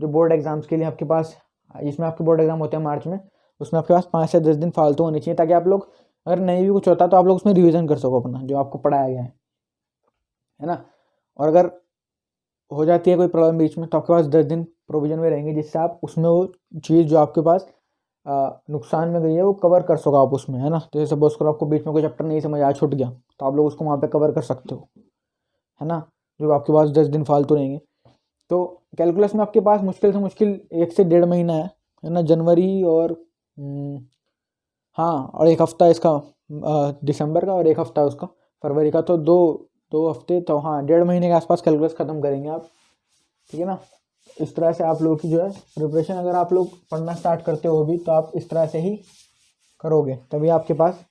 जो बोर्ड एग्ज़ाम्स के लिए आपके पास, इसमें आपके बोर्ड एग्ज़ाम होते हैं मार्च में, उसमें आपके पास 5 से 10 दिन फालतू होने चाहिए, ताकि आप लोग, अगर नहीं भी कुछ होता तो आप लोग उसमें रिवीजन कर सको अपना जो आपको पढ़ाया गया है ना। और अगर हो जाती है कोई प्रॉब्लम बीच में तो आपके पास 10 दिन प्रोविज़न में रहेंगे, जिससे आप उसमें वो चीज़ जो आपके पास नुकसान में गई है वो कवर कर सको आप उसमें, है ना। तो जैसे सपोज करो आपको बीच में कोई चैप्टर नहीं समझ आया, छूट गया, तो आप लोग उसको वहाँ पे कवर कर सकते हो, है ना, जो आपके पास 10 दिन फालतू रहेंगे। तो कैलकुलस में आपके पास मुश्किल से मुश्किल 1 से 1.5 महीना है ना, जनवरी और हाँ, और 1 हफ्ता इसका दिसंबर का और 1 हफ्ता उसका फरवरी का, तो 2 हफ्ते, तो हाँ 1.5 महीने के आसपास कैलकुलस ख़त्म करेंगे आप, ठीक है ना। इस तरह से आप लोगों की जो है प्रिपरेशन, अगर आप लोग पढ़ना स्टार्ट करते हो भी तो आप इस तरह से ही करोगे, तभी आपके पास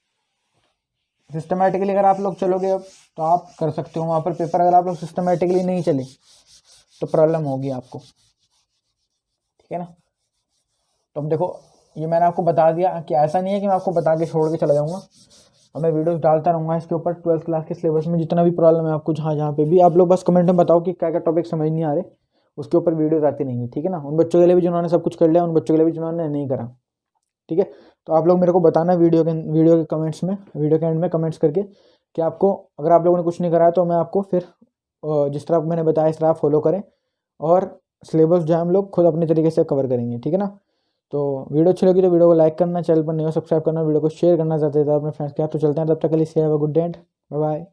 सिस्टमेटिकली अगर आप लोग चलोगे अब तो आप कर सकते हो वहाँ पर पेपर। अगर आप लोग सिस्टमेटिकली नहीं चले तो प्रॉब्लम होगी आपको, ठीक है ना। तो अब देखो, ये मैंने आपको बता दिया कि ऐसा नहीं है कि मैं आपको बता के छोड़ के चला जाऊँगा, और मैं वीडियोस डालता रहूँगा इसके ऊपर 12th क्लास के सिलेबस में जितना भी प्रॉब्लम है आपको जहाँ पे भी, आप लोग बस कमेंट में बताओ कि क्या क्या टॉपिक समझ नहीं आ रहे, उसके ऊपर वीडियोस आती नहीं है, ठीक है ना। उन बच्चों के लिए भी जिन्होंने सब कुछ कर लिया, उन बच्चों के लिए भी जिन्होंने नहीं करा, ठीक है। तो आप लोग मेरे को बताना वीडियो के कमेंट्स में, वीडियो के एंड में कमेंट्स करके कि आपको, अगर आप लोगों ने कुछ नहीं करा है तो मैं आपको फिर जिस तरह मैंने बताया इस तरह आप फॉलो करें, और सिलेबस जो है हम लोग खुद अपने तरीके से कवर करेंगे, ठीक है ना। तो वीडियो अच्छी लगी तो वीडियो को लाइक करना, चैनल पर नहीं हो सब्सक्राइब करना, वीडियो को शेयर करना चाहते थे अपने फ्रेंड्स के साथ। तो चलते हैं, तब तक के लिए have a good day, bye bye.